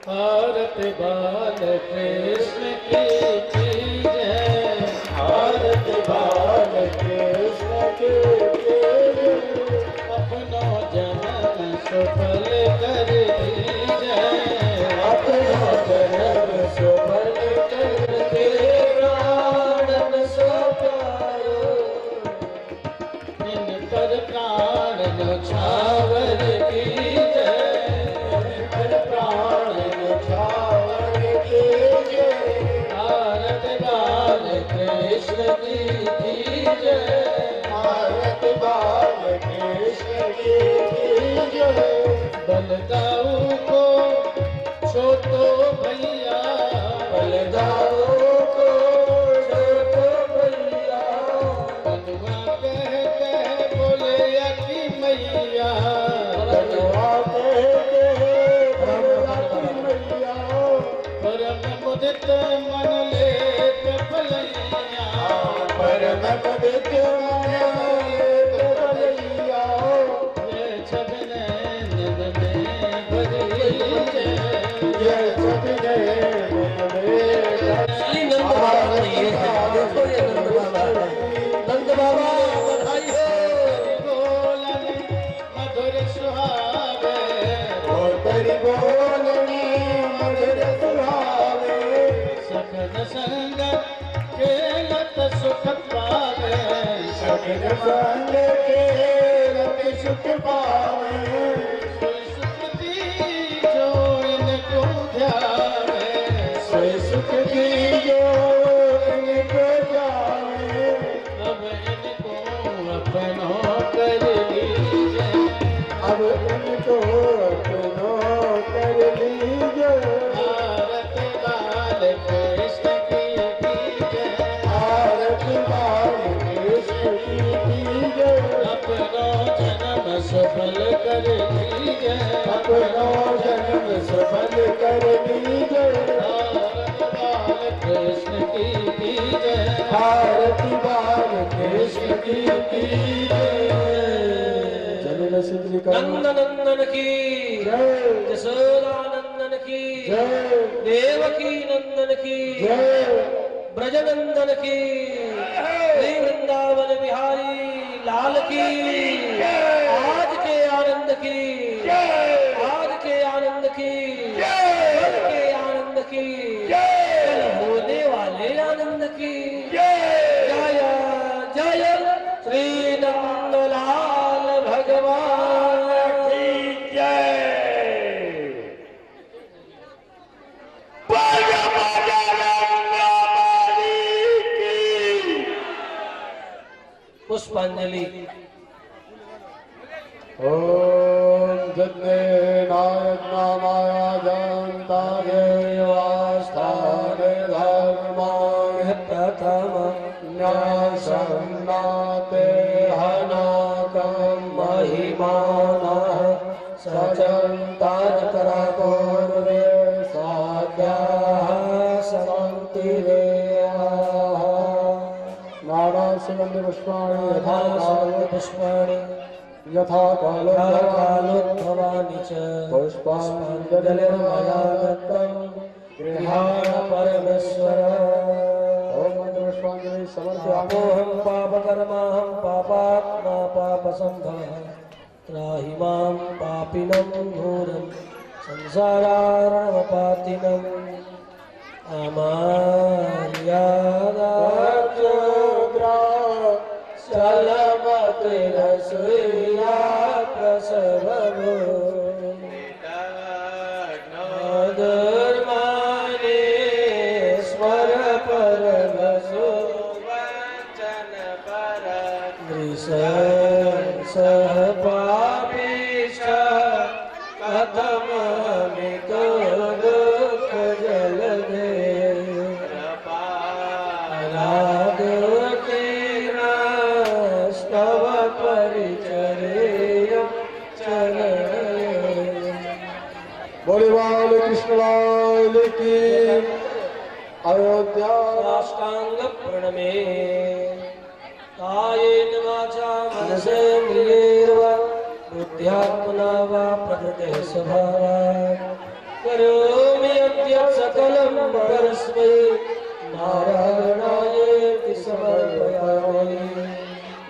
आरती बाल कृष्ण की जय, आरती बाल कृष्ण की जय। अपनो जन्म सफल कर दीजै, अपनो जन्म सफल कर दे, प्राणन सो प्यारो इन पर प्राण न्यौछावर कीजै, पर प्राण न्यौछावर कीजै। आरती बाल कृष्ण की जय, आरती बाल कृष्ण की जय। बलदाऊ को छोटो भैया, बलदाऊ को छोटो भैया, बलवा कह कह बोले अकी मैया, बलवा कहते भगवा की मैया। परम मुदित मन ले भलैया, परम मुदित मन लेत भलैया। जय छबिन नैन में भरी जय, जय सतगुरु श्री नंद बाबा ये है, देखो ये नंद बाबा है। नंद बाबा बधाई हो। बोलन मधुर सुहावे, तेरी बोलनी मधुर सुहावे। सखन संग खेलत सुख पावे, सखन संग खेलत सुख पावे। सोई सुखती जो इनको ध्यावे, सोई सुख की जो इनको जावे। अब इनको अपनो कर लीजिए, अब इनको अपनो कर लीजिए। भारत बाल कृष्ण की जय, आरती बाल कृष्ण की जय। अपनो जन्म सफल कर लीजिए, अपनो जन्म सफल कर लीजिए। भारत बाल कृष्ण की जय, आरती बाल कृष्ण की जय। जनन सिद्धि नंद नंदन की जय, यशोदा नंदन की जय, देवकी नंदन की जय। ब्रज नंदन की श्री वृंदावन बिहारी लाल की आज के आनंद की आज के आनंद की कल के आनंद की कल होने वाले आनंद की जय जय श्री नंदलाल भगवान की जय। पुष्पांजलि। ओम जन्मे नायक नामाया जानताय वास्थाने धर्माय प्रथम न्यासन्नाते हनाकं महिमानः सचन्तारकरा पूर्वे साध्याः सन्ति देवाः। नानासुगन्धि पुष्पाणि यथा पुष्पाणि यथा कालोद्भवानि च पुष्पाञ्जलिर्मया दत्तं गृहाण परमेश्वर। ओम मंत्र पुष्पांजलि समर्पयामि। पापोऽहं पापकर्माहं पापात्मा पापसम्भवः त्राहि मां पापिनं घोरं संसारार्णवपातिनम् अमार्यादाचोद्रा चलमतिरसुया प्रसवभो धर्मानेश्वर परमसो वचन पर सह पापिष्ठ कथममितो दुःख जलधे स्तव परिचरेय चरण। बोले बाल कृष्ण लाल की। अयोध्या साष्टांग प्रणमे कायेन वाचा मनसेन्द्रियैर्वा बुद्ध्यात्मना वा प्रकृतेः स्वभावात् करोमि परस्मै नारायणायेति समर्पयामि।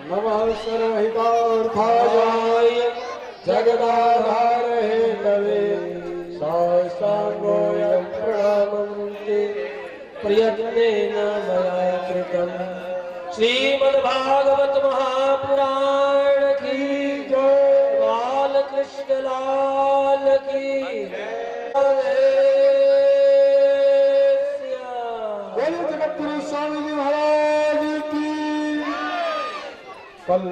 नमः सर्वहितार्थाय जगदाधार हेतवे साष्टांगोऽयं प्रणमन्ति प्रयत्नेन मया कृतम्। श्रीमद्भागवत महापुराण की जय। बालकृष्ण लाल की बोलो जगतगुरु स्वामी जी महाराज की। कल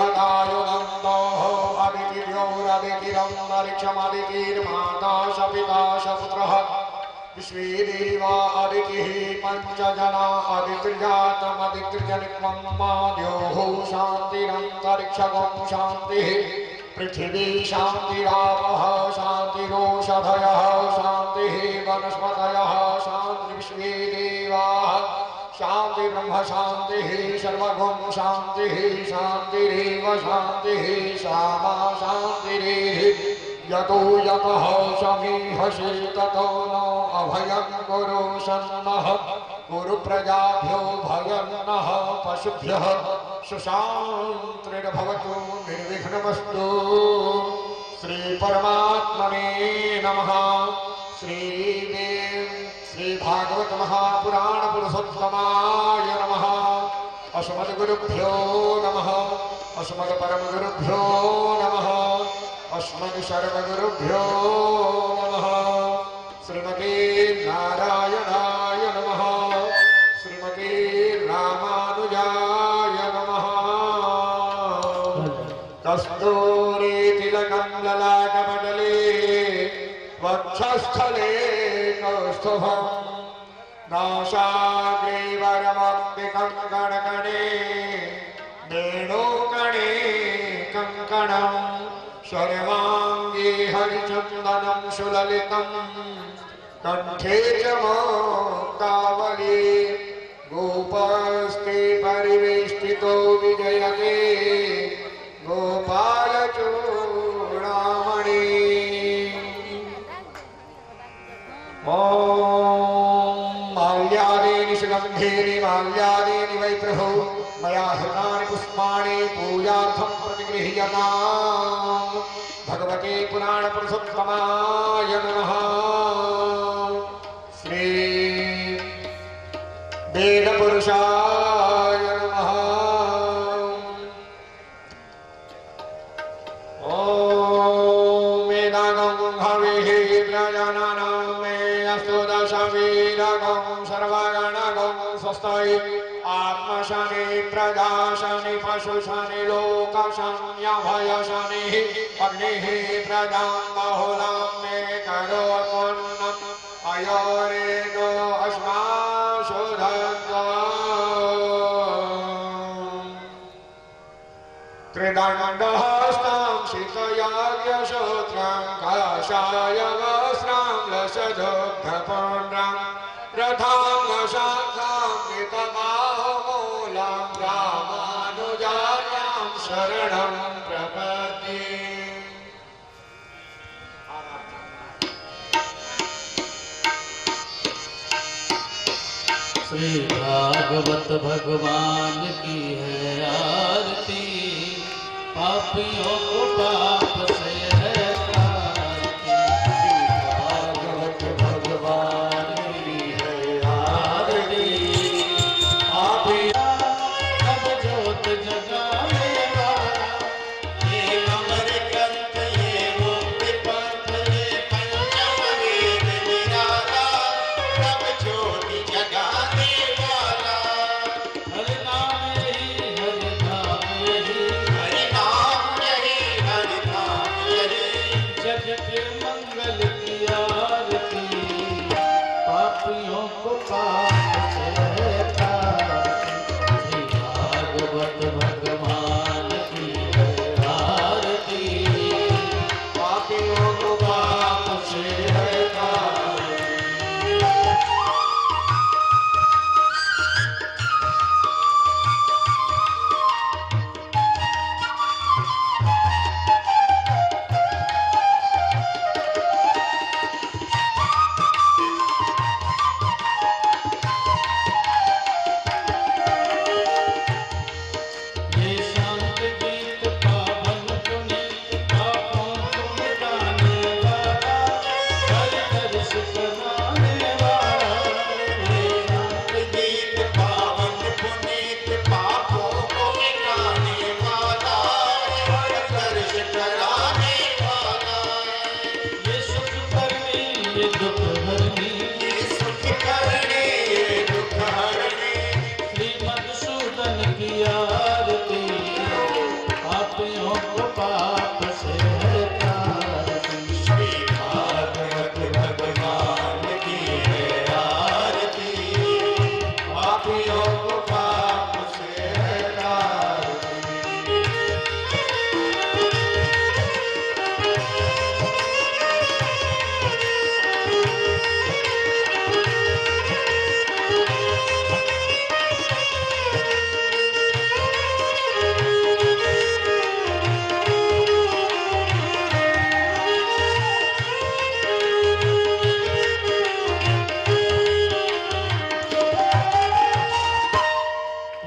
मध्यारेरिघटायुनन्दोः अदितिर्योरदितिरन्तरिक्षमदितिर्माता शपिता शपुत्रः विश्वे देवा अदितिः पञ्चजना अदितिर्जातमदितिर्जनित्वं माद्योः शान्तिरन्तरिक्षगं शान्तिः पृथिवी शान्तिरापः शान्तिरोषधयः शान्तिः वनस्पतयः शान्तिर्विश्वे देवाः शांति ब्रह्म शांति सर्वगुण शांति शांतिरेव शांति श्यामा शांतिरेव यतो यतः समीहसि ततो नो अभयं कुरु सन्नः कुरु प्रजाभ्यो भयं नः पशुभ्यः सुशान्तिर्भवतु निर्विघ्नमस्तु। श्री परमात्मने नमः। श्री भागवत महापुराण पुरुषोत्तमाय नमः। अस्मद्गुरुभ्यो नमः। अस्मद्परमगुरुभ्यो नमः। अस्मद्सर्वगुरुभ्यो नमः। श्रीमते नारायणाय नमः। श्रीमते रामानुजाय नमः। कस्तूरी तिलकं ललाटमण्डले वक्षस्थले कौस्तुभं नासाग्रीवरमप्यकङ्कणकणे वेणुकणे कङ्कणं सर्वाङ्गे हरिचन्दनं सुललितं कण्ठे च मुक्तावली गोपस्ते परिवेष्टितो विजयते गोपालचूडामणि। माल्यादीनि सुगन्धीनि माल्यादीनि वै प्रभो मया हृतानि पुष्पाणि पूजार्थं प्रतिगृह्यताम्। भगवते पुराणपुरुषोत्तमाय नमः। श्री वेदपुरुषाय नमः। ॐ वेदागं हविः प्रजानानां वीरगं सर्वगणगं स्वस्ति आत्मशनि प्रजाशनि पशुशनि लोकशन्यभयशनिः अग्निः प्रजां बहुलां मे करोत्पन्नम् अयोरेको अस्मासु धत्वा त्रिदण्डहस्तां शीतयाज्ञशोत्रं काषाय वस्त्रां लसदुग्धपुण्ड्रं रथाङ्गशाखां कृतबाहुमूलं रामानुजार्यां शरणं प्रपद्ये। श्री भागवत भगवान की है आरती, पापियों को पाप से है त्राहि। श्री भागवत भगवान की है आरती, पापियों तब ज्योत जगाने वाला, ये अमर ग्रंथ ये मुक्ति पंथ ये पंचम वेद निराला, तब ज्योति जगाने वाला। हर नाम ही हर नाम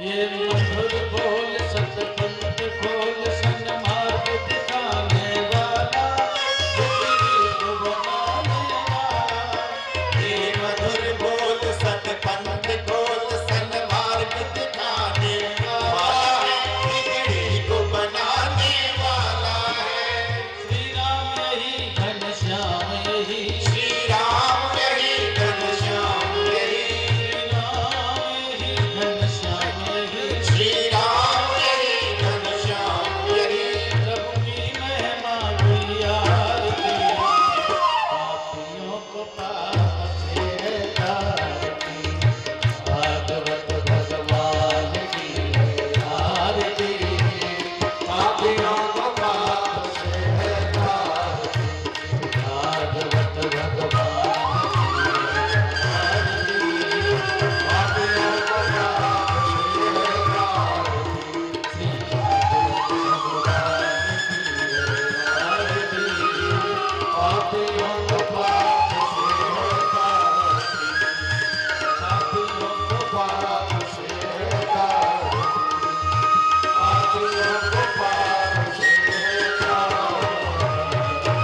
ये मधुर बोल सतपंथ खोल सन्मार्ग दिखाने वाला बुद्धि को बनाने वाला। ये मधुर बोल सतपंथ खोल सन्मार्ग दिखाने वाला है, बिगड़ी को बनाने वाला है। श्री राम यही घनश्याम यही श्री राम यही घनश्याम यही, श्री राम यही घनश्याम यही श्री राम यही घनश्याम यही। प्रभु की महिमा गुइयार की पापियों को पाप से है तारती। भागवत भगवान की आरती पापियों को पाप से है तारती। भागवत भगवान पापियों को पाप से है तारती। पापियों को पाप से है तारती। पापियों को पाप से है तारती। पापियों को पाप से है तारती।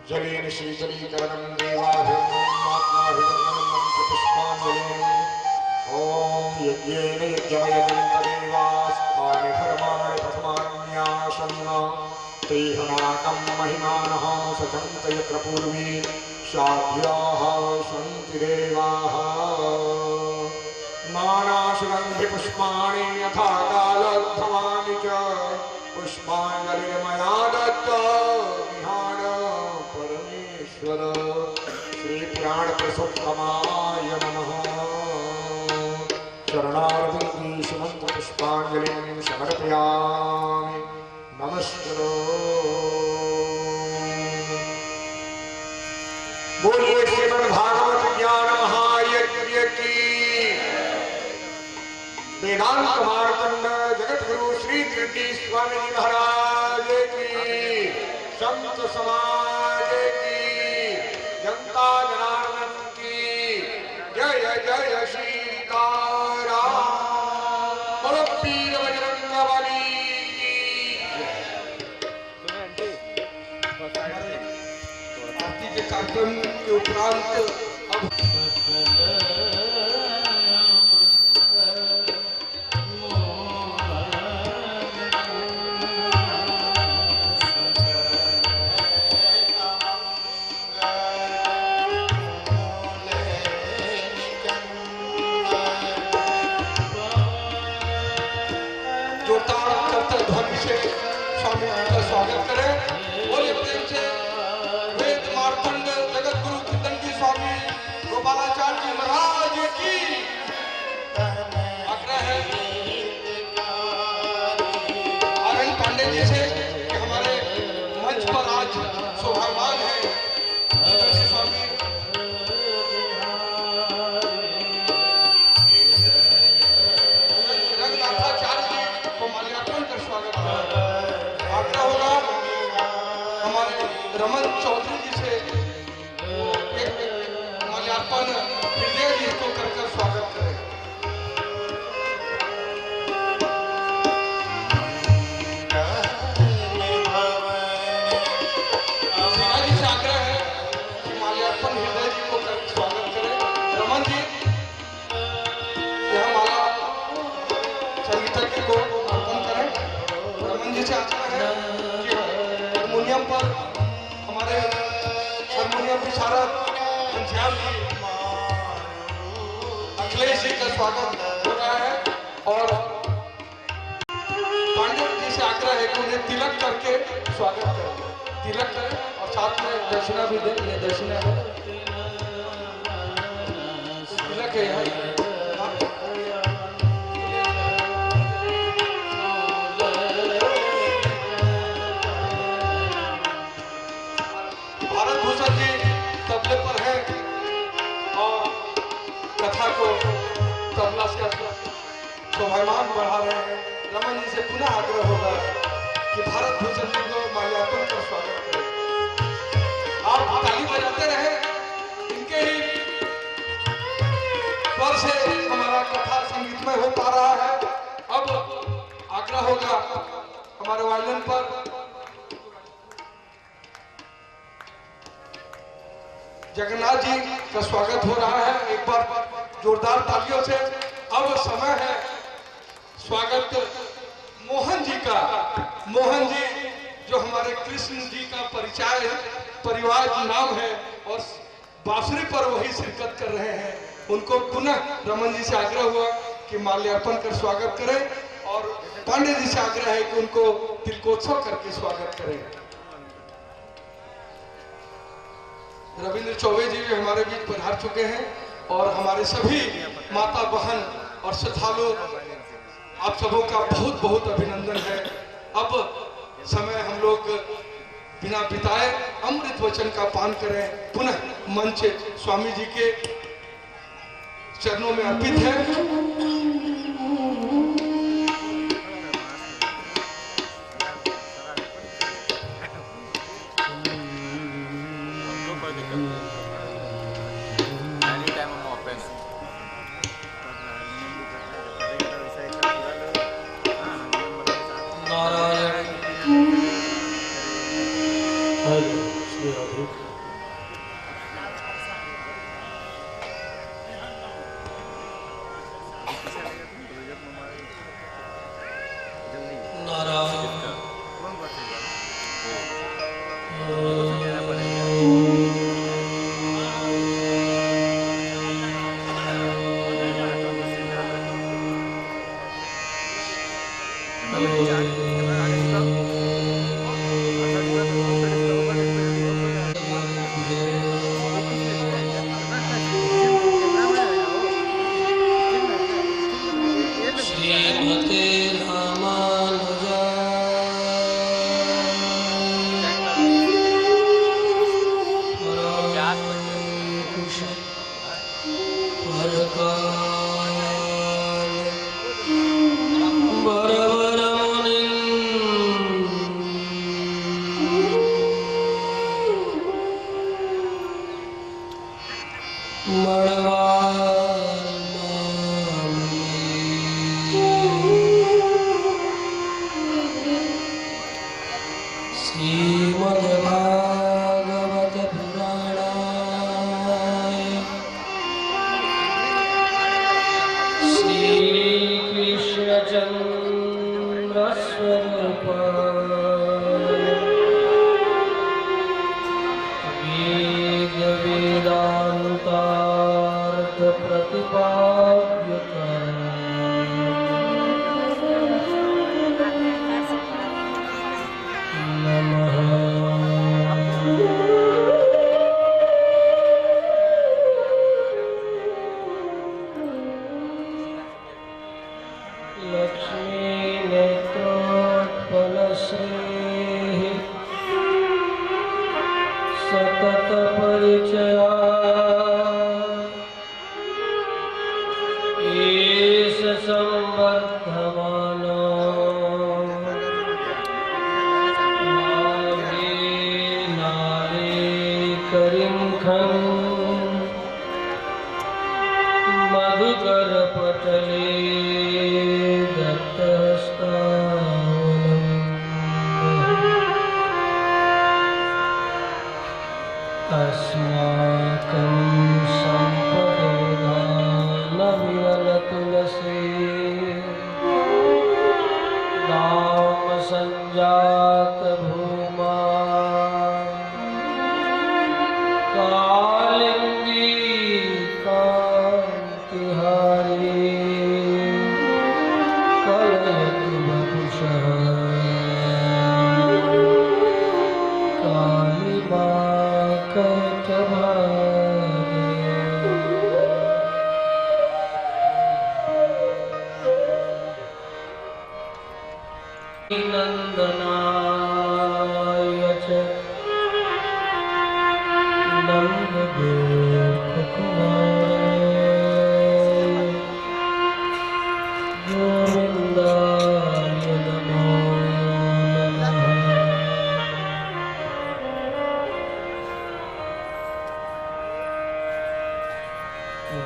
जलेन शीतलीकरणं देवाहृदयमात्माहृदयं मन्त्रपुष्पाञ्जलिम्। ॐ यज्ञेन यज्ञमयजन्तदेवास्तानि धर्माणि प्रथमान्यासन्न। तेहनाकं महिमानः सचन्त यत्र पूर्वी शाभ्याः सन्ति देवाः। नानासुगन्धिपुष्पाणि यथा कालोत्थमानि च पुष्पाञ्जलिर्मया दत्त विहार परमेश्वर। श्रीप्राणप्रसुत्तमाय नमः। शरणार्थी सुमन्त्रपुष्पाञ्जलिं समर्पयामि। नमस्कारो। बोलिए श्रीमद्भागवत ज्ञान महायज्ञ की। वेदांत मार्तंड जगत गुरु श्री त्रिटी स्वामी जी महाराज की, संत समाज की, जनता जनार्दन की जय जय सीताराम। बोलो पीर बजरंगबली की। आरती के कार्यक्रम के उपरांत अब जोरदार करतल ध्वनि से स्वामी जी का स्वागत करें। बोलिए प्रेम से वेद मार्तंड जगत गुरु कीर्तनजी स्वामी गोपालाचार्य जी महाराज की। आग्रह है आनंद पांडे जी से कि हमारे मंच पर आज शोभामान है कीर्तनजी स्वामी रघुनाथाचार्य जी को माल्यार्पण कर स्वागत करें। आग्रह होगा हमारे रमन चौधरी जी से एक माल्यार्पण हृदय जी को कर स्वागत करें। सेना जी से आग्रह है कि माल्यार्पण हृदय जी को कर स्वागत करें। रमन जी यह माला संगीतज्ञ को अर्पण करें। रमन जी से आग्रह है कि हारमोनियम पर हमारे हारमोनियम विशारद घनश्याम जी अखिलेश जी का स्वागत हो रहा है। और पांडे जी से आग्रह है कि उन्हें तिलक करके स्वागत करें। तिलक करें और साथ में दक्षिणा भी दें। ये दक्षिणा है, तिलक है यहाँ। भारत भूषण जी तबले पर है और कथा को तबला से शोभायमान बढ़ा रहे हैं। रमन जी से पुनः आग्रह होगा कि भारत भूषण जी को माल्यार्पण कर स्वागत करें। आप ताली बजाते रहे, इनके ही स्वर से हमारा कथा समय हो पा रहा है। अब आग्रह होगा हमारे वायलिन पर जगन्नाथ जी का स्वागत हो रहा है, एक बार जोरदार तालियों से। अब समय है स्वागत मोहन जी का। मोहन जी जो हमारे कृष्ण जी का परिचय परिवार नाम है और बांसुरी पर वही शिरकत कर रहे हैं, उनको पुनः रमन जी से आग्रह हुआ कि माल्यार्पण कर स्वागत करें और पांडे जी से आग्रह है कि उनको तिलकोत्सव करके स्वागत करें। रविंद्र चौबे जी भी हमारे बीच पधार चुके हैं और हमारे सभी माता बहन और श्रद्धालु आप सबों का बहुत बहुत अभिनंदन है। अब समय हम लोग बिना बिताए अमृत वचन का पान करें। पुनः मंच स्वामी जी के चरणों में अर्पित है।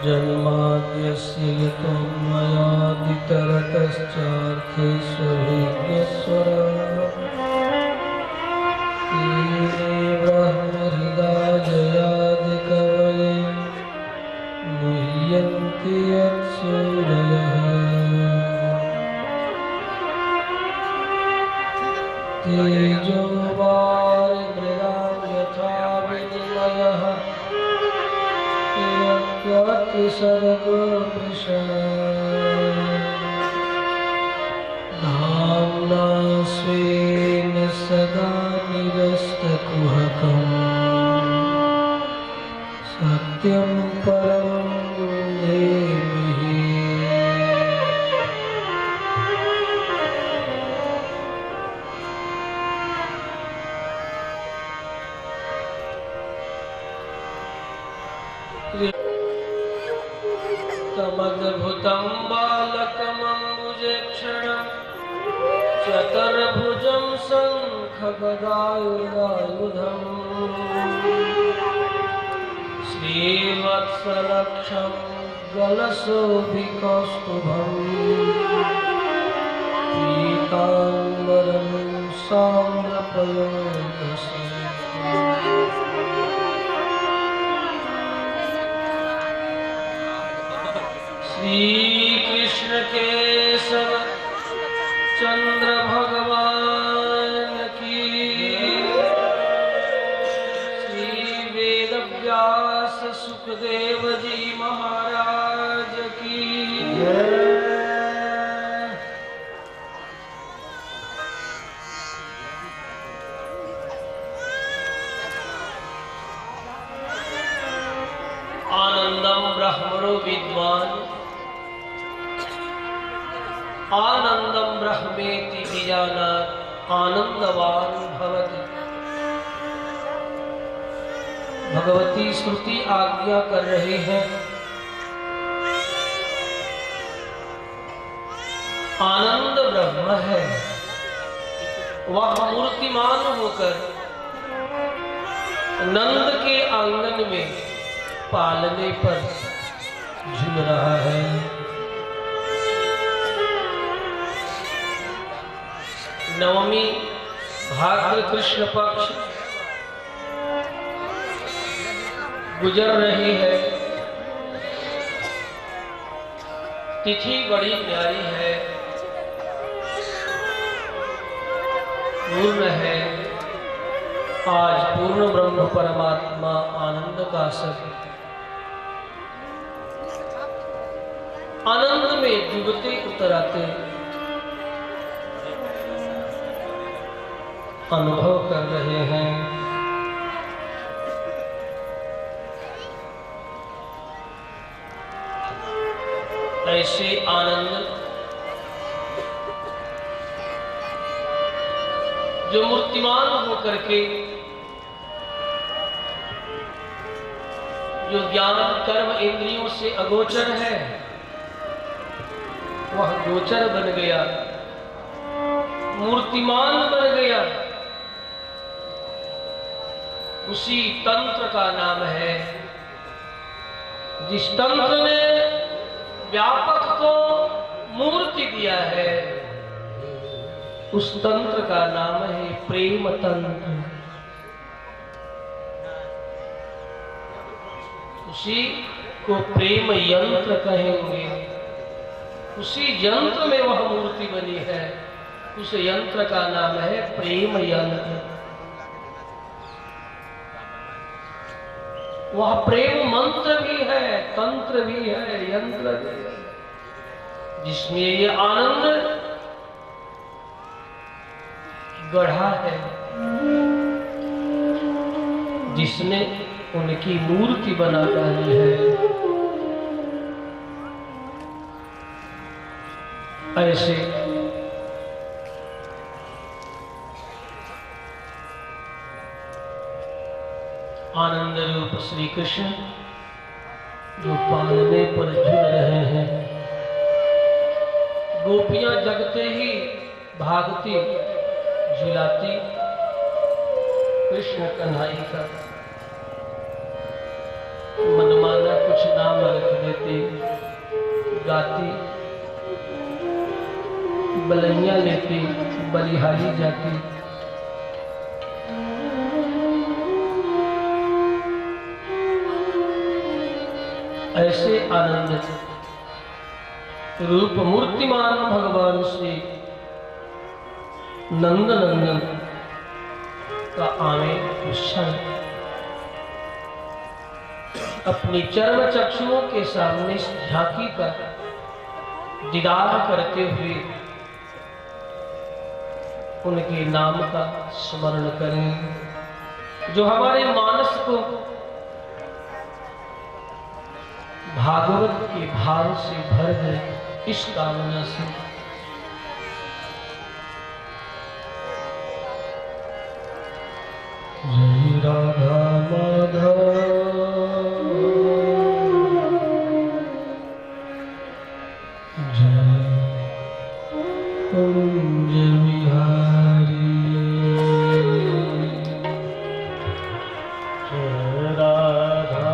जन्माद्यस्य यतो मया इतरतश्चार्थे स्वभिज्ञस्वरः तेने ब्रह्महृदाजयादिकवये मुह्यन्ति यत्सूरयः तेजो वारिमृदां यथा विनिमयः यत्त्वत् सर्गो मृषा धाम्ना स्वेन सदा निरस्तकुहकम् सत्यं परमं धीमहि तमद्भुतं बालकमम्बुजेक्षणं चतुर्भुजं शङ्खगदायुधायुधम् श्रीवत्सलक्षं गलशोभिकौस्तुभं पीताम्बरं साम्रपयोधसम् श्री कृष्ण केशव चंद्र भगवान की श्री वेद व्यास सुखदेव जी महाराज की आनंदम ब्रह्मणो विद्वान आनंदम ब्रह्मेति विजानात् आनंदवान भवति। भगवती श्रुति आज्ञा कर रहे हैं आनंद ब्रह्म है, वह मूर्तिमान होकर नंद के आंगन में पालने पर झूम रहा है। नवमी भाद्र कृष्ण पक्ष गुजर रही है। तिथि बड़ी प्यारी है, पूर्ण है। आज पूर्ण ब्रह्म परमात्मा आनंद का सत्य आनंद में डूबते उतराते अनुभव कर रहे हैं। ऐसे आनंद जो मूर्तिमान होकर के जो ज्ञान कर्म इंद्रियों से अगोचर है वह गोचर बन गया, मूर्तिमान बन गया। उसी तंत्र का नाम है, जिस तंत्र ने व्यापक को मूर्ति दिया है, उस तंत्र का नाम है प्रेम तंत्र। उसी को प्रेम यंत्र कहेंगे। उसी यंत्र में वह मूर्ति बनी है, उस यंत्र का नाम है प्रेम यंत्र। वह प्रेम मंत्र भी है, तंत्र भी है, यंत्र भी है, जिसमें ये आनंद गढ़ा है, जिसने उनकी मूर्ति बना डाली है। ऐसे आनंद रूप श्री कृष्ण जो पालने पर झूल रहे हैं। गोपियां जगते ही भागती झुलाती कृष्ण कन्हई का मनमाना कुछ नाम रख देते, गाती बलैया लेके बलिहारी जाती। ऐसे आनंद रूप मूर्तिमान भगवान श्री नंद नंदन का आवे क्षण अपनी चर्म चक्षुओं के सामने झांकी का दीदार करते हुए उनके नाम का स्मरण करें, जो हमारे मानस को भागवत के भाव से भर दे। इस कामना से जय राधा माधव जय कुंज बिहारी जय Radha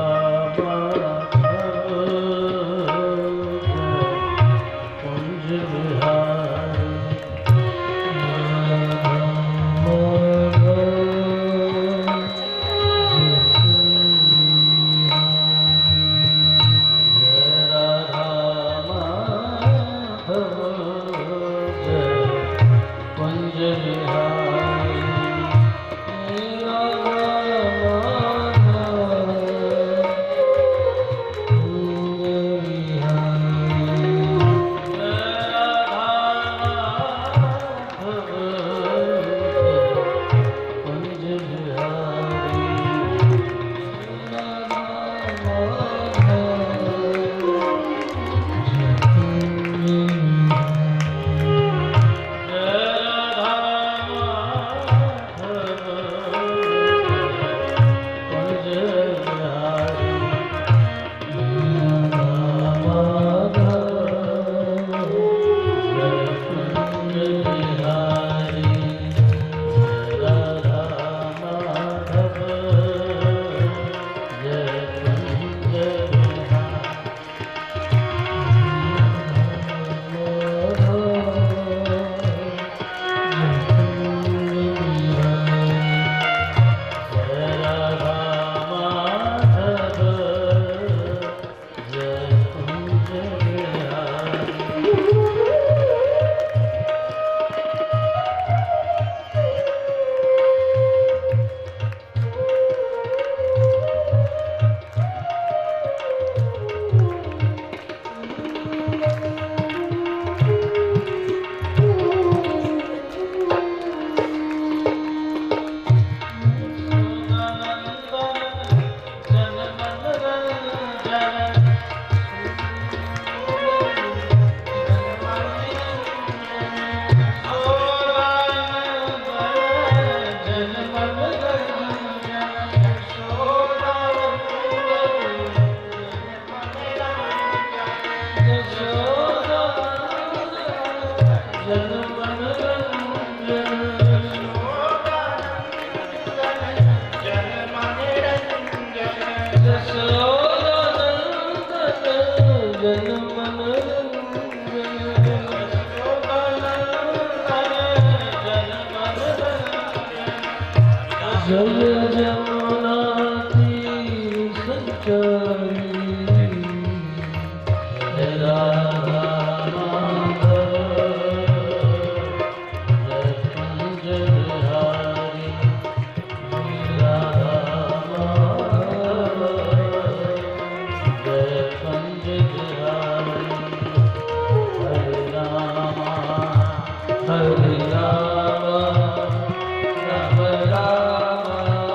Hare Rama, Rama Rama,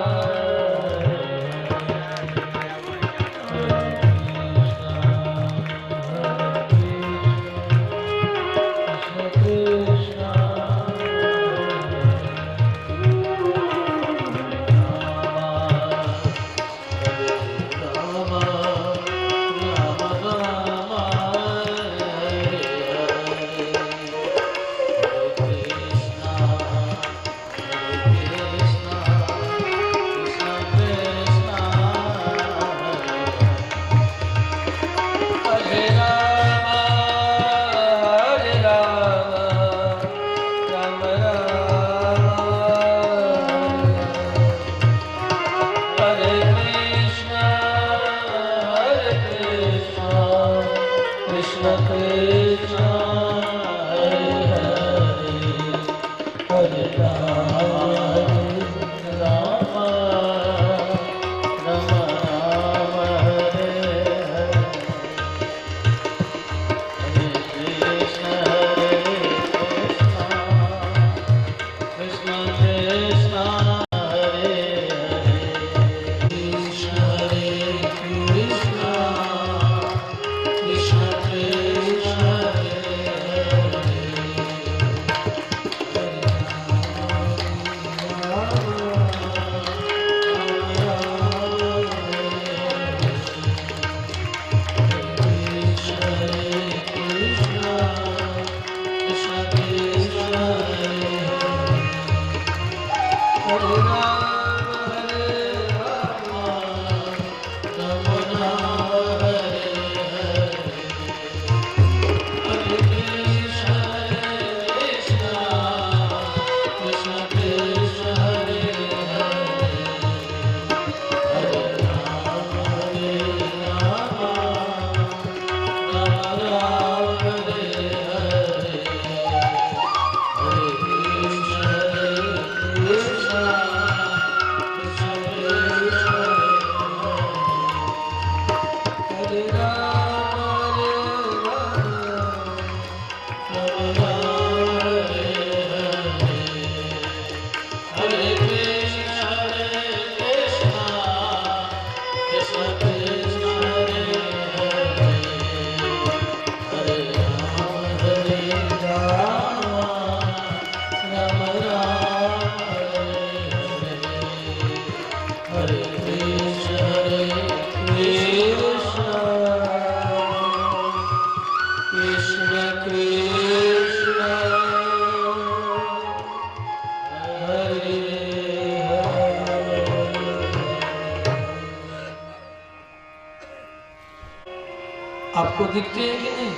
आपको दिखते हैं कि नहीं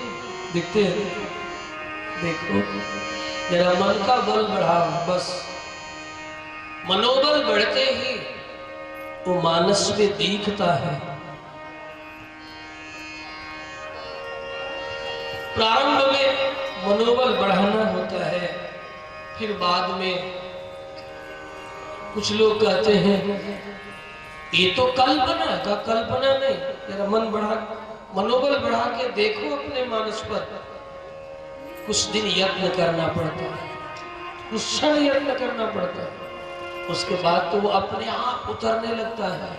दिखते हैं? देखो जरा मन का बल बढ़ाओ, बस मनोबल बढ़ते ही वो मानस में दिखता है। प्रारंभ में मनोबल बढ़ाना होता है, फिर बाद में कुछ लोग कहते हैं ये तो कल्पना का, कल्पना नहीं, जरा मनोबल बढ़ा के देखो अपने मानस पर। कुछ दिन यत्न करना पड़ता है, कुछ क्षण यत्न करना पड़ता है, उसके बाद तो वो अपने आप उतरने लगता है।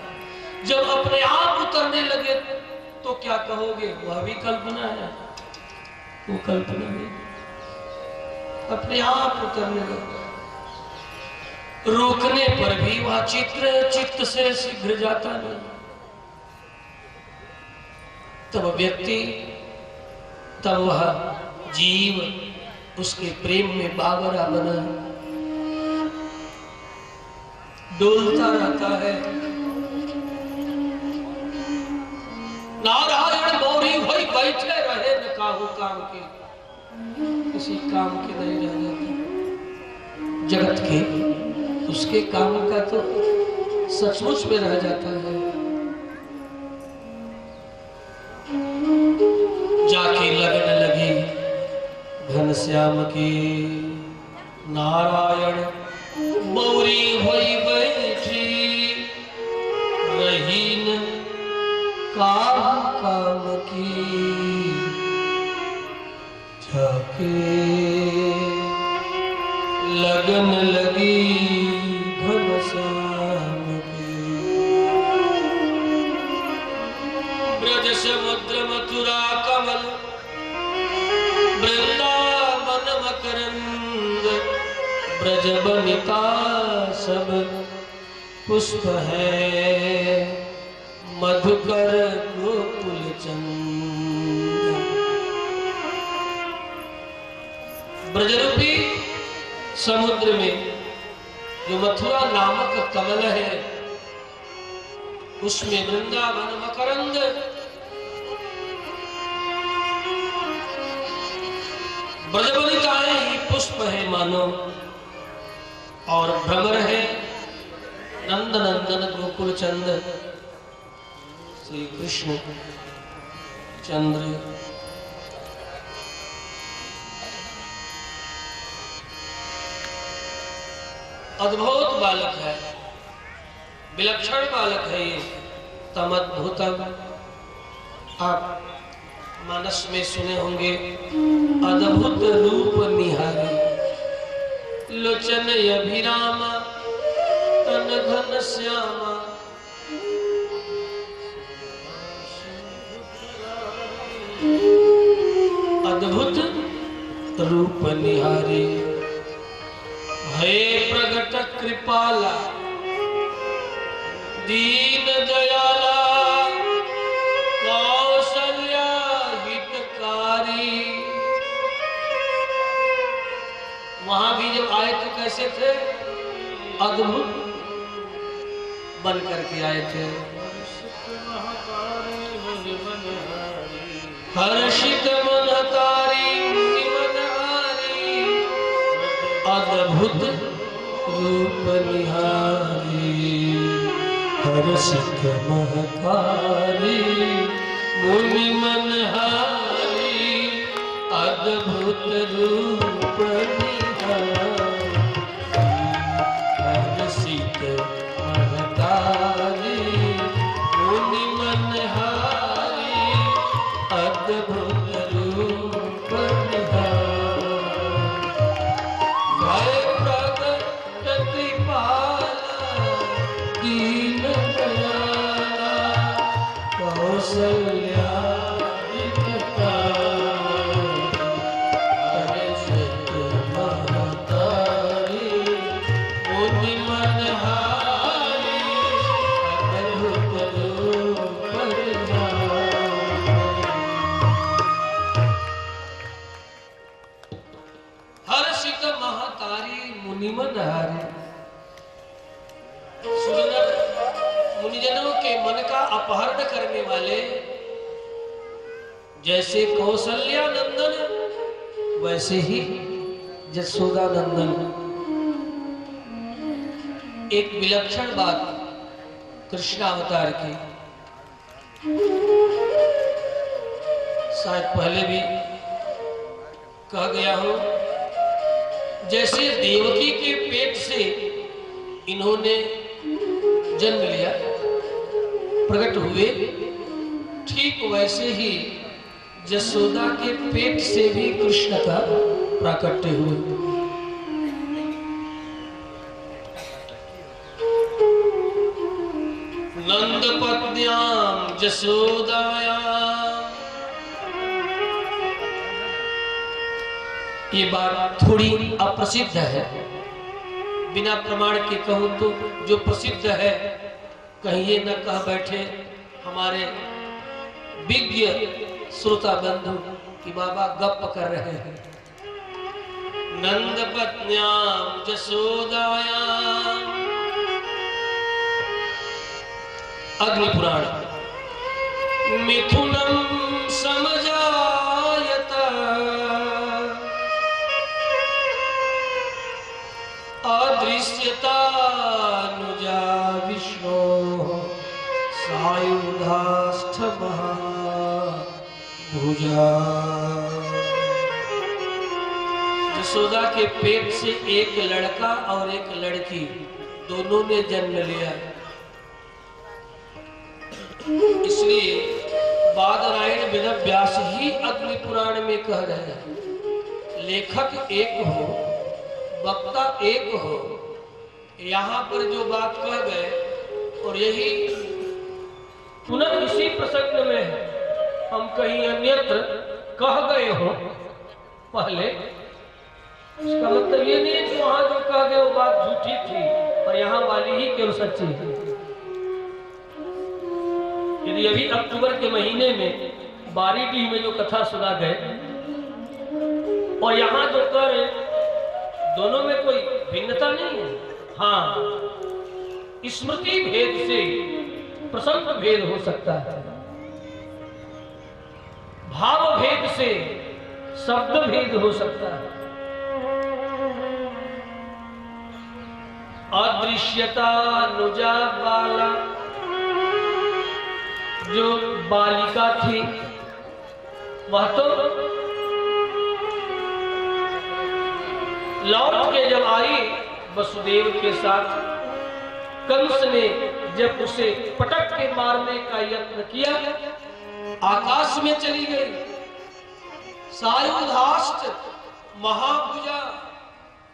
जब अपने आप उतरने लगे तो क्या कहोगे, वह भी कल्पना है? वो कल्पना नहीं, अपने आप उतरने लगता है। रोकने पर भी वह चित्र चित्त से शीघ्र जाता नहीं। तब व्यक्ति, तब वह जीव उसके प्रेम में बावरा बना डोलता रहता है। नारायण मौरी भई बैठे रहे न काहू काम के, किसी काम के नहीं रह जाता। जगत के उसके काम का तो सचमुच में रह जाता है। जाके लगन लगी घनश्याम की, नारायण मौरी होई बैठी रही न काम की। जाके लगन लगी घनश्याम की। ब्रज समुद्र मथुरा कमल वृंदावन मकरंद, ब्रज बनिता सब पुष्प है, मधुकर गोकुल चंद। ब्रज रूपी समुद्र में जो मथुरा नामक कमल है, उसमें वृंदावन मकरंद, ब्रजबनिताएं ही पुष्प है मानो, और भ्रमर है नंद नंदन गोकुल चंद। श्री कृष्ण चंद्र अद्भुत बालक है, विलक्षण बालक है ये। तमद्भुतम, आप मानस में सुने होंगे, अद्भुत रूप निहारी, लोचन अभिरामा तन घन श्यामा, अद्भुत रूप निहारी, भय प्रगट कृपाला दीन दयाला कौशल्या हितकारी। वहां भी जब आए तो कैसे थे? अद्भुत बन करके आए थे। हर्षित मनहकारी मनहारी, अद्भुत रूप निहारी, हर्षित महकारी मुनि मनहारी, अद्भुत रूप निहारी, हर्षित महकारी मुनि मनहारी, अद्भुत रूप निहारी, भय प्रगट कृपाला दीन दयाला कौशल्या हितकारी, हर्षित महतारी मुनि मनहारी, अद्भुत रूप निहारी। हर्षित महतारी मुनि मनहारी, मुनिजनों के मन का अपहरण करने वाले, जैसे कौशल्या नंदन वैसे ही जसोदा नंदन। एक विलक्षण बात कृष्णावतार की, शायद पहले भी कह गया हूं, जैसे देवकी के पेट से इन्होंने जन्म लिया, प्रकट हुए, ठीक वैसे ही जसोदा के पेट से भी कृष्ण का प्राकट्य हुए। नंद पत्न्याम जसोदायाम, ये बात थोड़ी अप्रसिद्ध है, बिना प्रमाण के कहूं तो जो प्रसिद्ध है कहीं ये न कह बैठे हमारे विज्ञ श्रोता बंधु कि बाबा गप कर रहे हैं। नंद पत्न्याम जसोदायाम, अग्नि पुराण। मिथुनम समजायत अदृश्यतानुजा विष्णु सायुधास्थ महाभुजा। यशोदा के पेट से एक लड़का और एक लड़की दोनों ने जन्म लिया, इसलिए बादरायण वेदव्यास ही अग्नि पुराण में कह रहे हैं, लेखक एक हो वक्ता एक हो। यहाँ पर जो बात कह गए और यही पुनः इसी प्रसंग में हम कहीं अन्यत्र कह गए हो पहले, इसका मतलब ये नहीं है कि वहां जो कह गए वो बात झूठी थी और यहाँ वाली ही केवल सच्ची है। यदि अभी अक्टूबर के महीने में बारीडीह में जो कथा सुना गए और यहाँ जो कर दोनों में कोई भिन्नता नहीं है। हाँ, स्मृति भेद से प्रसंग भेद हो सकता है, भाव भेद से शब्द भेद हो सकता है। अदृश्यता नुजा बाला, जो बालिका थी वह तो लौट के जब आई वसुदेव के साथ कंस ने जब उसे पटक के मारने का यत्न किया, आकाश में चली गई। सायुधाष्ट महाभुजा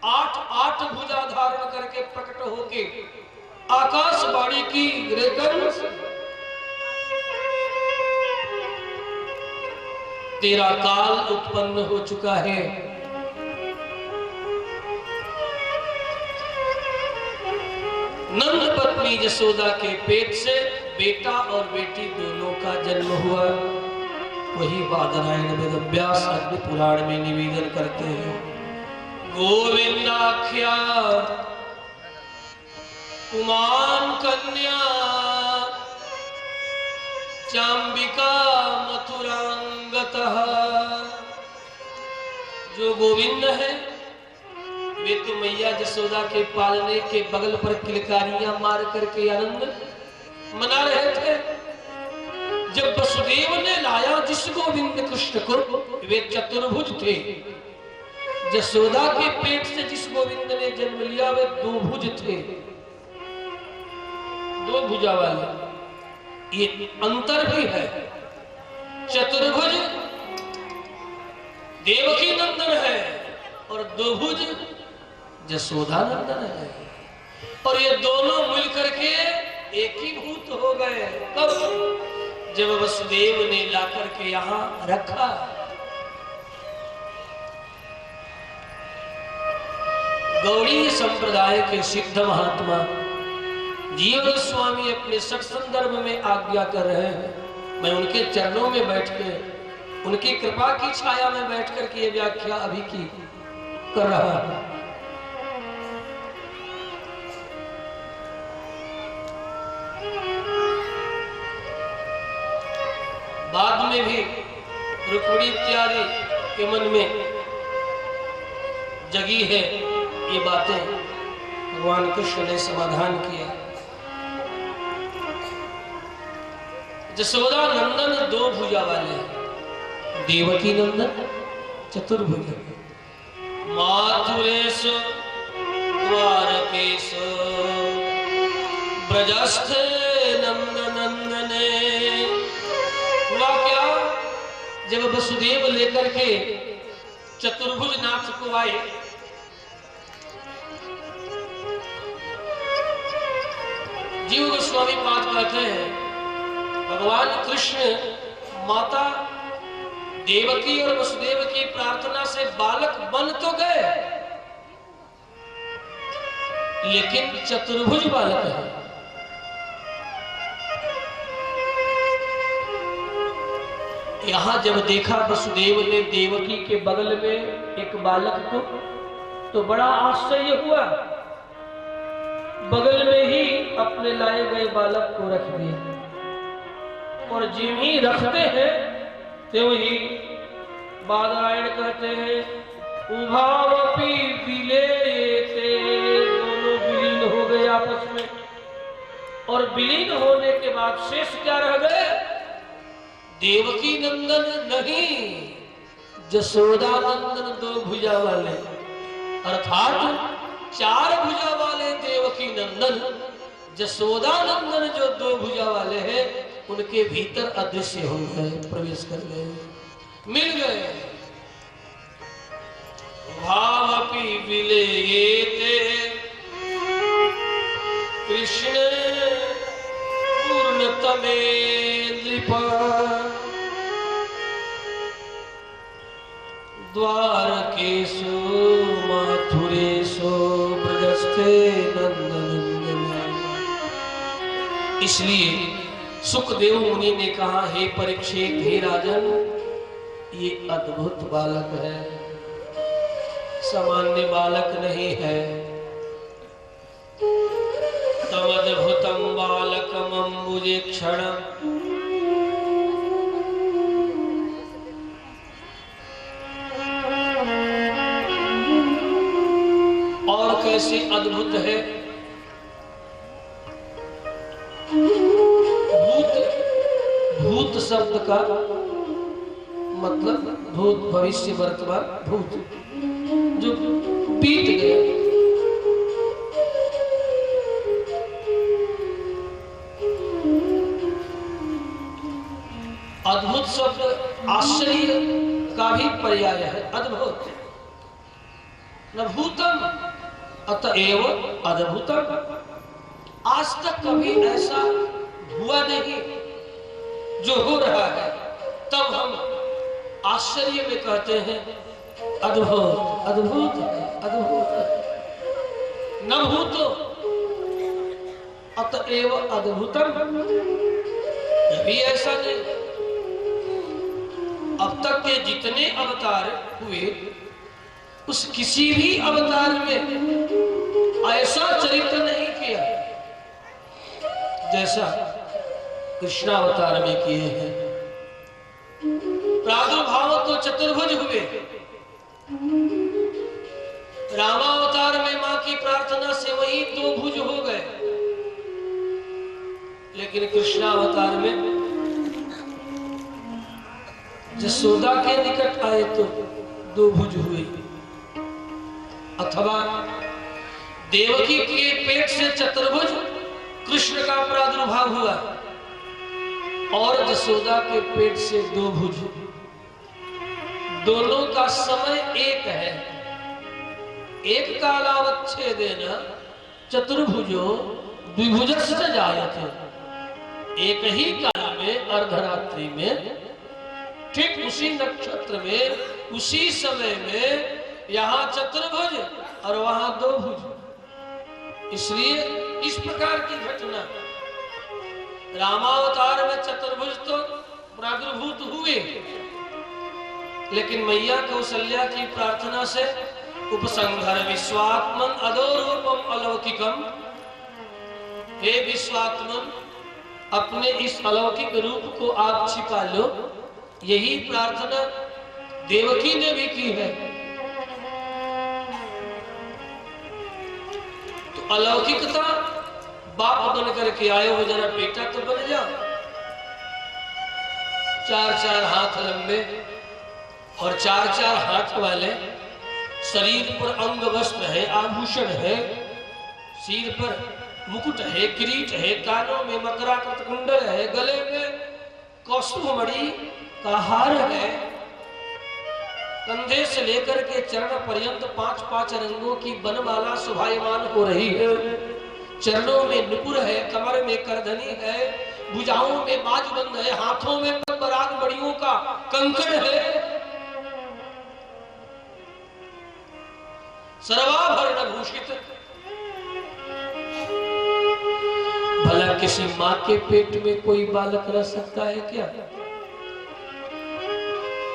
8 भुजा धारण करके प्रकट होके आकाशवाणी की, रे कंस, तेरा काल उत्पन्न हो चुका है। नंद पत्नी यशोदा के पेट से बेटा और बेटी दोनों का जन्म हुआ। वही बादरायण वेद व्यास अग्नि पुराण में निवेदन करते हैं। गोविंदाख्या कुमान कन्या चांबिका मथुरांगतः। जो गोविंद है वे तो मैया यशोदा के पालने के बगल पर किलकारियां मार करके आनंद मना रहे थे। जब वसुदेव ने लाया जिस गोविंद कृष्ण को, वे चतुर्भुज थे। यशोदा के पेट से जिस गोविंद ने जन्म लिया वे द्विभुज थे, 2 भुजा वाले। ये अंतर भी है। चतुर्भुज देवकी नंदन है और द्विभुज यशोदा नंदन है। और ये दोनों मिलकर के एक ही भूत हो गए। कब? जब वसुदेव ने लाकर के यहां रखा। गौड़ीय संप्रदाय के सिद्ध महात्मा जीवन स्वामी अपने सठ संदर्भ में आज्ञा कर रहे हैं। मैं उनके चरणों में बैठ के, उनकी कृपा की छाया में बैठ करके ये व्याख्या अभी की कर रहा हूं। बाद में भी रुक्मिणी इत्यादि के मन में जगी है ये बातें, भगवान कृष्ण ने समाधान किया। यशोदा नंदन 2 भुजा वाले, देवकी नंदन चतुर्भुज। माथुरेश द्वारकेश ब्रजस्थ नंदनंदने। हुआ क्या? जब वसुदेव लेकर के चतुर्भुज नाथ को आए, जीव गोस्वामी बात कहते हैं, भगवान कृष्ण माता देवकी और वसुदेव की प्रार्थना से बालक बन तो गए, लेकिन चतुर्भुज बालक है। यहां जब देखा वसुदेव ने देवकी के बगल में एक बालक को, तो बड़ा आश्चर्य हुआ। बगल में ही अपने लाए गए बालक को रख दिया, और जिम ही रखते हैं त्यों ही बादरायण कहते हैं, उभावपी विलेयते, दोनों विलीन हो गए आपस में। और विलीन होने के बाद शेष क्या रह गए? देवकी नंदन नहीं, यशोदा नंदन 2 भुजा वाले, अर्थात 4 भुजा वाले देवकी नंदन, यशोदा नंदन जो 2 भुजा वाले हैं, उनके भीतर अदृश्य हो गए, प्रवेश कर गए, मिल गए। भावपि विलेयते कृष्ण पूर्णतमे नृप द्वारकेशु माथुरेशु ब्रजस्थे नंदनंदन। इसलिए सुखदेव मुनि ने कहा, हे परीक्षित, हे राजन, ये अद्भुत बालक है, सामान्य बालक नहीं है। तमद्भुतं बालकमंबुजे क्षणम् और कैसे अद्भुत है। भूत शब्द का मतलब भूत, भविष्य, वर्तमान, भूत जो बीत गया। शब्द आश्चर्य का भी पर्याय है, अद्भुत। न भूतम अतएव अद्भुतम। आज तक कभी ऐसा हुआ नहीं जो हो रहा है, तब हम आश्चर्य में कहते हैं अद्भुत, अद्भुत है, अद्भुत है। न भूतो अतएव अद्भुतम। कभी ऐसा नहीं। अब तक के जितने अवतार हुए उस किसी भी अवतार में ऐसा चरित्र नहीं किया जैसा कृष्णावतार में किए हैं। प्रादुर्भाव तो चतुर्भुज हुए, रामावतार में मां की प्रार्थना से वही दो भुज हो गए, लेकिन कृष्णावतार में जसोदा के निकट आए तो दो भुज हुए, अथवा देवकी के पेट से चतुर्भुज कृष्ण का प्रादुर्भाव हुआ और जसोदा के पेट से दो भुज। दोनों का समय एक है। एक कालावच्छेदेन चतुर्भुजो द्विभुजश्च जायते। एक ही काल में अर्धरात्रि में, ठीक उसी नक्षत्र में, उसी समय में यहाँ चतुर्भुज और वहां दो भुज। इसलिए इस प्रकार की घटना रामावतार में चतुर्भुज तो प्रादुर्भूत हुए, लेकिन मैया कौशल्या की प्रार्थना से उपसंहर विश्वात्मन अधोरूपम अलौकिकम। हे विश्वात्मन, अपने इस अलौकिक रूप को आप छिपा लो। यही प्रार्थना देवकी ने भी की है। तो अलौकिकता बाप बन करके आए हो, जरा बेटा तो बन जाओ। 4-4 हाथ लंबे और 4-4 हाथ वाले, शरीर पर अंग वस्त्र है, आभूषण है, सिर पर मुकुट है, किरीट है, कानों में मकराकृत कुंडल है, गले में कौस्तुभमणि का हार है, कंधे से लेकर के चरण पर्यंत 5-5 रंगों की बनमाला शोभायमान हो रही है। चरणों में नुपुर है, कमर में करधनी है, भुजाओं में बाजबंद है, हाथों में पराग मणियों का कंकण है, सर्वाभरण भूषित। भला किसी मां के पेट में कोई बालक रह सकता है क्या?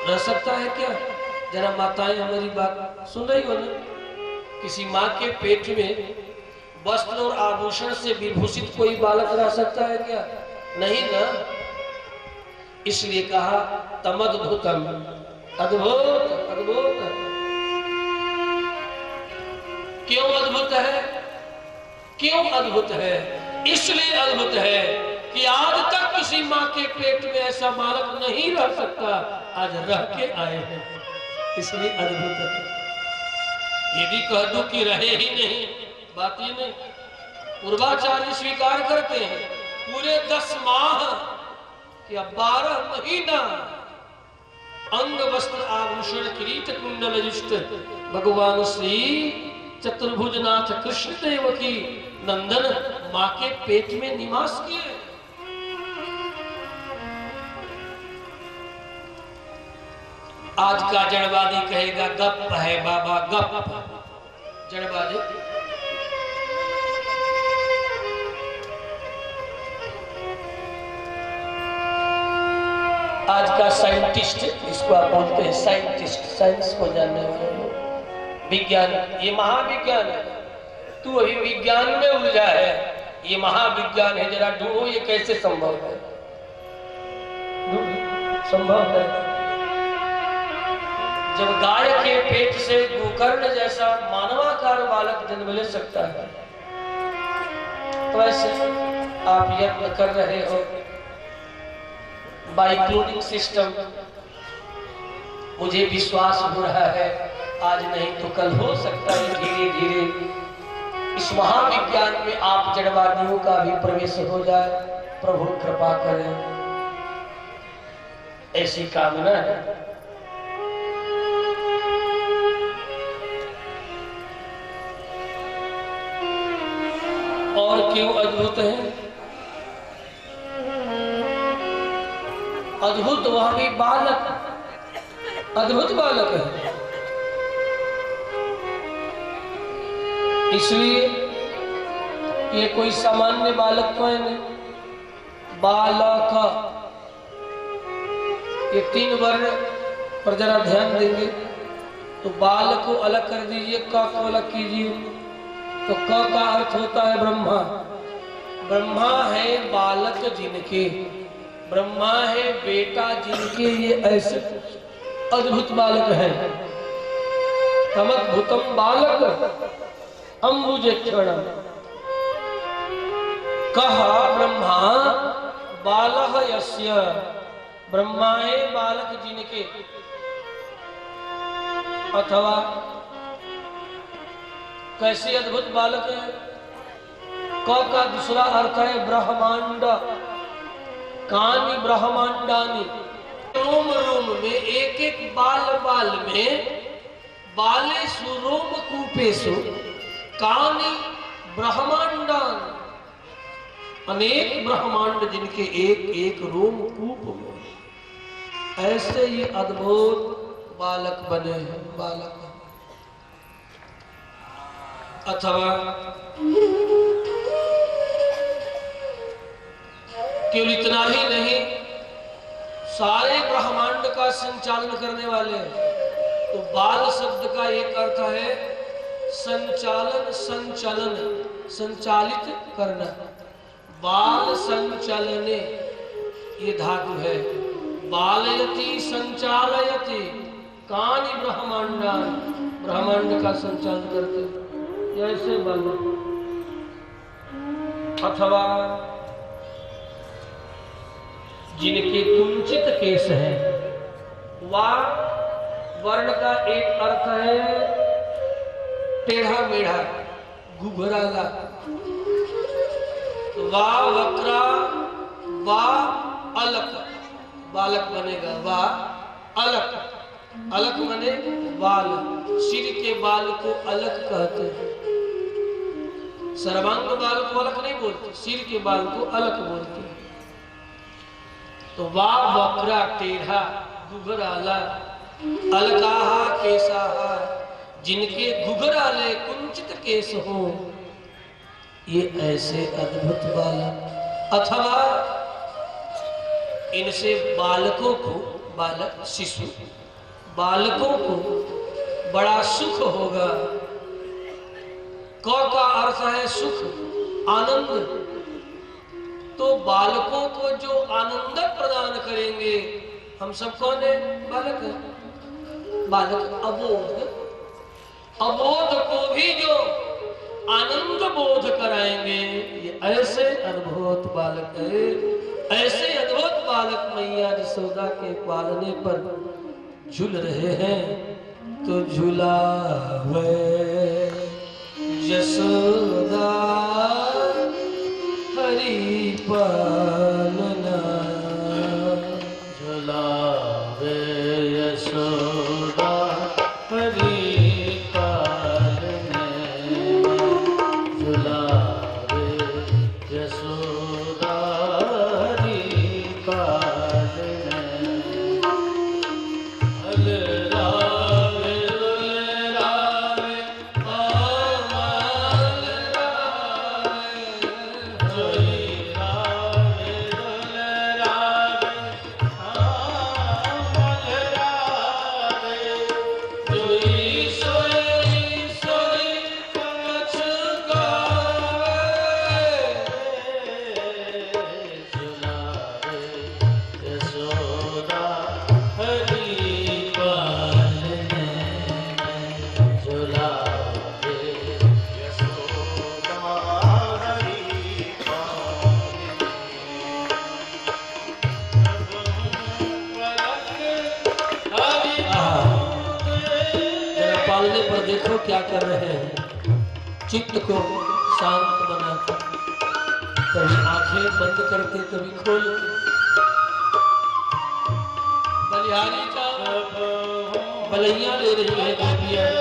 रह सकता है क्या? जरा माताएं हमारी बात सुन रही हो ना? किसी मां के पेट में वस्त्र और आभूषण से विभूषित कोई बालक रह सकता है क्या? नहीं ना। इसलिए कहा तमद्भुतम, अद्भुत, अद्भुत। क्यों अद्भुत है? क्यों अद्भुत है? इसलिए अद्भुत है कि आज तक किसी मां के पेट में ऐसा बालक नहीं रह सकता, आज रह के आए हैं, इसलिए अद्भुत है। यदि कह दूं कि रहे ही नहीं, बात ये नहीं। पूर्वाचार्य स्वीकार करते हैं पूरे 10 माह या 12 महीना अंग वस्त्र आभूषण किरीट कुंडल युक्त भगवान श्री चतुर्भुजनाथ कृष्ण देव की नंदन मां के पेट में निवास किए। आज का जड़वादी कहेगा गप है बाबा, गप। जड़वादी आज का साइंटिस्ट, इसको आप बोलते हैं साइंटिस्ट, साइंस को जानने वाले लोग, विज्ञान, ये महाविज्ञान है। तू अभी विज्ञान में उलझा है, ये महाविज्ञान है, जरा ढूंढो ये कैसे संभव है। संभव है। जब गाय के पेट से गोकर्ण जैसा मानवाकार बालक जन्म ले सकता है, तो ऐसे आप यत्न कर रहे हो बाय क्लोनिंग सिस्टम। मुझे विश्वास हो रहा है आज नहीं तो कल हो सकता है धीरे धीरे इस महाविज्ञान में आप जड़वादियों का भी प्रवेश हो जाए। प्रभु कृपा करें। ऐसी कामना है। और क्यों अद्भुत है? अद्भुत वह भी बालक, अद्भुत बालक है। इसलिए ये कोई सामान्य बालक तो है नहीं, बालक ये 3 वर्ण पर जरा ध्यान देंगे तो बाल को अलग कर दीजिए, क को अलग कीजिए तो क का अर्थ होता है ब्रह्मा। ब्रह्मा है बालक जिनके, ब्रह्मा है बेटा जिनके, ये ऐसे अद्भुत बालक है। तमद्भुतम बालक अम्बुजक्षणम कहा ब्रह्मा बालः यस्य, ब्रह्मा है बालक जिनके, अथवा कैसे अद्भुत बालक है। क का दूसरा अर्थ है ब्रह्मांड, कानि ब्रह्मांडानि, रोम रोम में एक एक बाल बाल में, बालेषु रोम कूपेषु कानि ब्रह्मांडानि, अनेक ब्रह्मांड जिनके एक एक रोम कूप में, ऐसे ये अद्भुत बालक बने हैं। बालक अथवा केवल इतना ही नहीं, सारे ब्रह्मांड का संचालन करने वाले हैं। तो बाल शब्द का एक अर्थ है संचालन, संचलन, संचालित करना। बाल संचलने ये धातु है। बालयति संचालयति, कानि ब्रह्मांडानि, ब्रह्मांड का संचालन करते ऐसे बल। अथवा जिनके कुंचित केश हैं, वा वर्ण का एक अर्थ है टेढ़ा मेढ़ा, घुघराला। वा वक्रा, वा अलक, बालक बनेगा। वा अलक, अलक बने बाल, सिर के बाल को अलक कहते हैं। सर्वांग बाल को अलक नहीं बोलते, सिर के बाल को अलक बोलते हैं। तो वा वक्रा टेढ़ा, घुघराला, अलकाहा केसाहा, जिनके घुघराले कुंचित केस हो, ये ऐसे अद्भुत बालक। अथवा इनसे बालकों को, बालक शिशु, बालकों को बड़ा सुख होगा। क का अर्थ है सुख, आनंद। तो बालकों को जो आनंद प्रदान करेंगे, हम सब कौन है? बालक है। बालक अबोध, अबोध को भी जो आनंद बोध कराएंगे, ये ऐसे अद्भुत बालक है। ऐसे अद्भुत बालक मैया यशोदा के पालने पर झूल रहे हैं। तो झूलावे यशोदा हरि पालना, झुलावे यशोदा हरि पालने, झुलावे यशोदा हरि पालने। अलरावे दुलरावे अमल रावे, जोई रावे दुलरावे अमल रावे, जोई सोई सोई कछ गावे, झुलावे यशोदा हरि पालने, झुलावे यशोदा हरि पालने। हरि जरा पालने पर देखो क्या कर रहे हैं। चित्त को शांत बनाकर, कभी आंखें बंद करके, कभी खोल, बलिहारी का बलैया ले रही है गोपियां।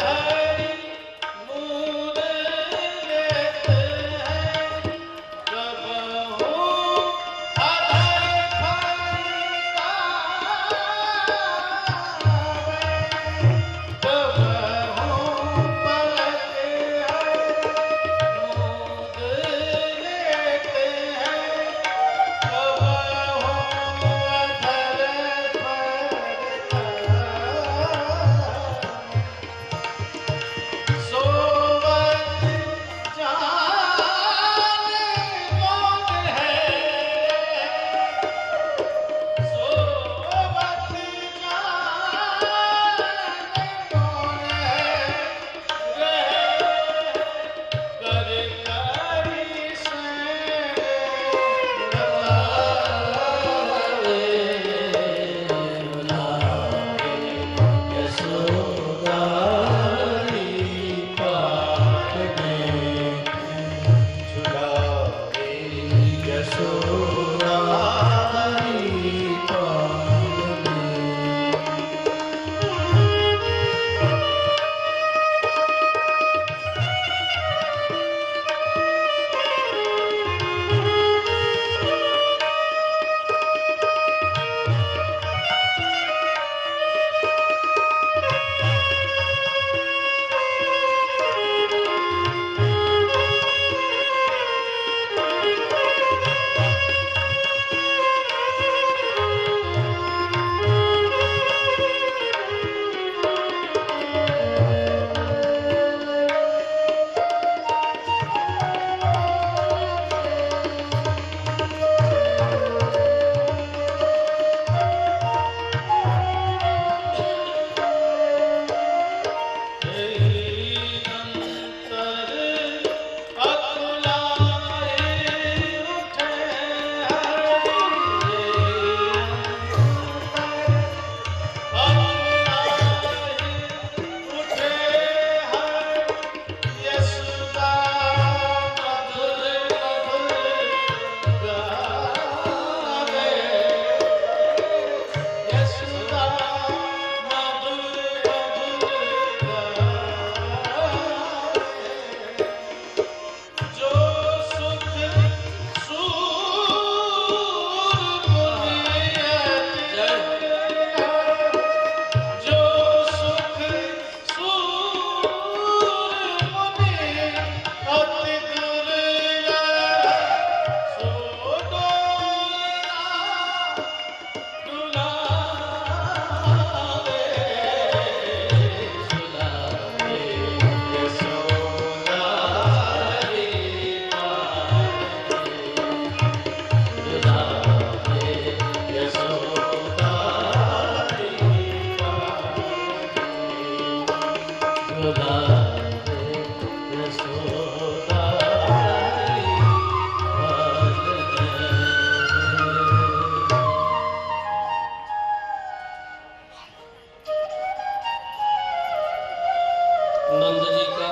नंद जी का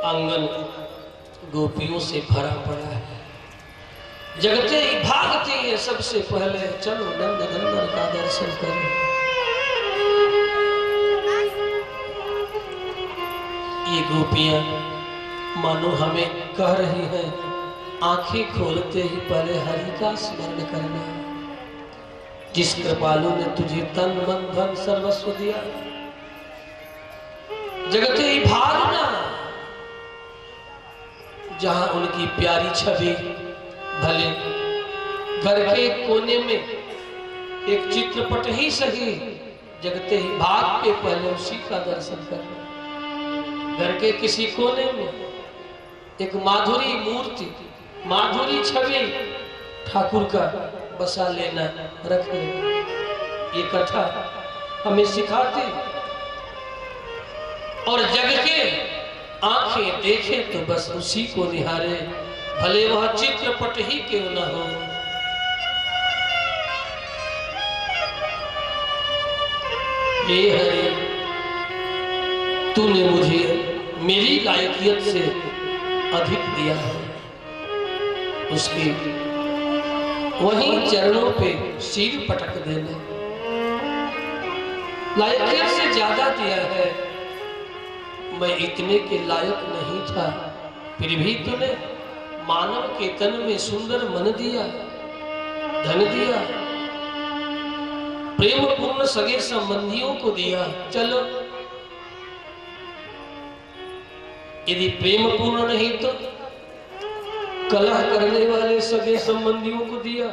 आंगन गोपियों से भरा पड़ा है। जगते ही भागते हैं सबसे पहले, चलो नंद नंदन का दर्शन करें। ये गोपियां मानो हमें कह रही हैं, आंखें खोलते ही पहले हरि का स्मरण करना। जिस कृपालु ने तुझे तन मन धन सर्वस्व दिया, जगते ही भागना जहां उनकी प्यारी छवि, भले घर के कोने में एक चित्रपट ही सही, जगते ही भाग के पहले उसी का दर्शन करना। घर के किसी कोने में एक माधुरी मूर्ति, माधुरी छवि ठाकुर का बसा लेना, रख लेना। ये कथा हमें सिखाती, और जग के आंखें देखे तो बस उसी को निहारे, भले वह चित्रपट ही क्यों न हो। हे हरि, तूने मुझे मेरी लायकियत से अधिक दिया है, उसकी वहीं चरणों पे सिर पटक देना। लायकियत से ज्यादा दिया है, मैं इतने के लायक नहीं था, फिर भी तूने मानव के तन में सुंदर मन दिया, धन दिया, प्रेम पूर्ण सगे संबंधियों को दिया। चलो, यदि प्रेम पूर्ण नहीं तो कलह करने वाले सगे संबंधियों को दिया।